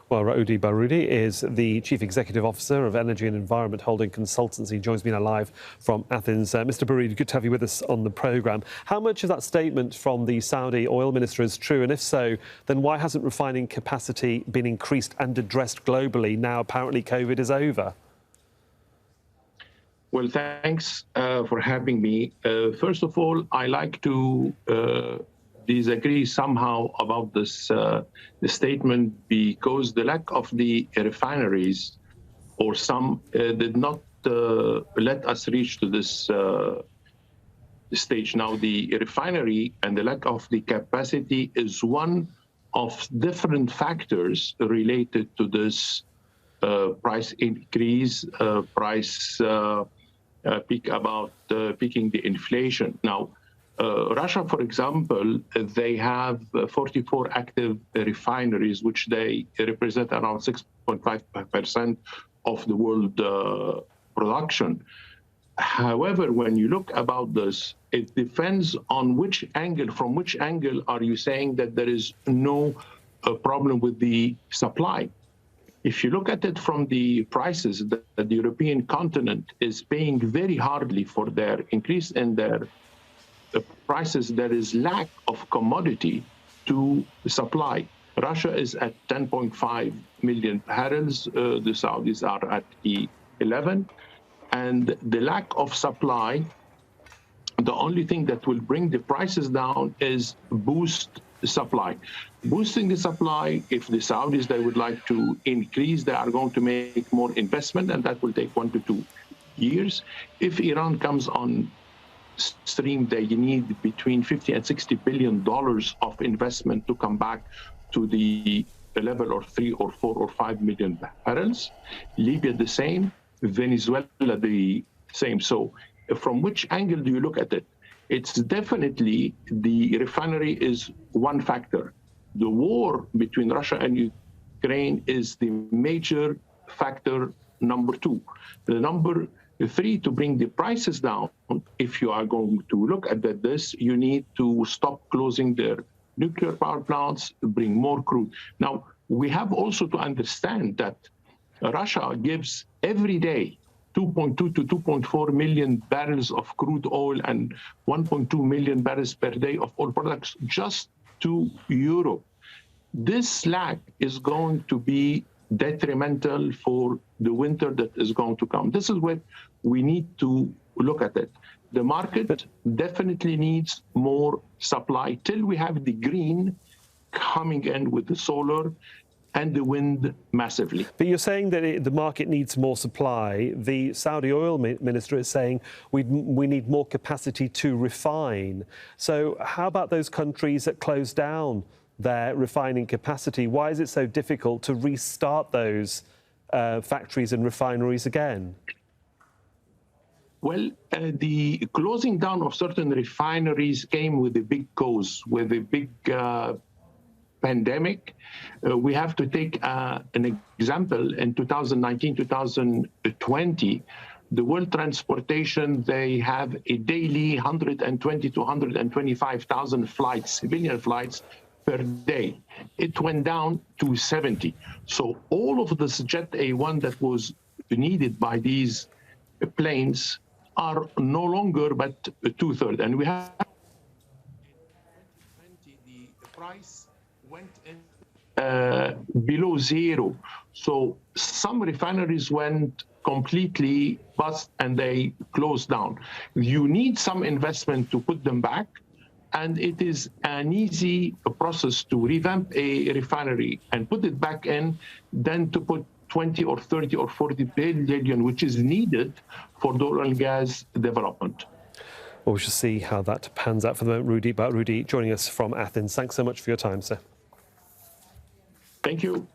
Well, Roudi Baroudi is the Chief Executive Officer of Energy and Environment Holding Consultancy. He joins me now live from Athens. Mr. Baroudi, good to have you with us on the programme. How much of that statement from the Saudi oil minister is true? And if so, then why hasn't refining capacity been increased and addressed globally now apparently COVID is over? Well, thanks for having me. First of all, I like to disagree somehow about this statement, because the lack of the refineries, or some, did not let us reach to this stage. Now, the refinery and the lack of the capacity is one of different factors related to this price increase, peaking the inflation. Now, Russia, for example, they have 44 active refineries, which they represent around 6.5% of the world production. However, when you look about this, it depends on which angle. From which angle are you saying that there is no problem with the supply? If you look at it from the prices that the European continent is paying very hardly for their increase in their prices, there is lack of commodity to supply. Russia is at 10.5 million barrels. The Saudis are at 11. And the lack of supply, the only thing that will bring the prices down is boost supply. Boosting the supply, if the Saudis, they would like to increase, they are going to make more investment, and that will take 1 to 2 years. If Iran comes on stream, they need between 50 and 60 billion dollars of investment to come back to the level of 3 or 4 or 5 million barrels. Libya the same, Venezuela the same. So from which angle do you look at it? It's definitely the refinery is one factor. The war between Russia and Ukraine is the major factor number 2. The number 3, to bring the prices down, if you are going to look at this, you need to stop closing their nuclear power plants, bring more crude. Now, we have also to understand that Russia gives every day 2.2 to 2.4 million barrels of crude oil and 1.2 million barrels per day of oil products just to Europe. This lack is going to be detrimental for the winter that is going to come. This is what we need to look at it. The market definitely needs more supply till we have the green coming in with the solar and the wind massively. But you're saying that the market needs more supply. The Saudi oil minister is saying we need more capacity to refine. So how about those countries that close down their refining capacity? Why is it so difficult to restart those factories and refineries again? Well, the closing down of certain refineries came with a big cause, with a big pandemic. We have to take an example. In 2019, 2020, the world transportation, they have a daily 120 to 125,000 flights, civilian flights per day. It went down to 70. So all of this Jet A1 that was needed by these planes are no longer but 2/3. And we have in 2020, the price went in below zero. So some refineries went completely bust and they closed down. You need some investment to put them back. And it is an easy process to revamp a refinery and put it back in than to put 20 or 30 or 40 billion, which is needed for the oil and gas development. Well, we shall see how that pans out for the moment. Roudi Baroudi joining us from Athens. Thanks so much for your time, sir. Thank you.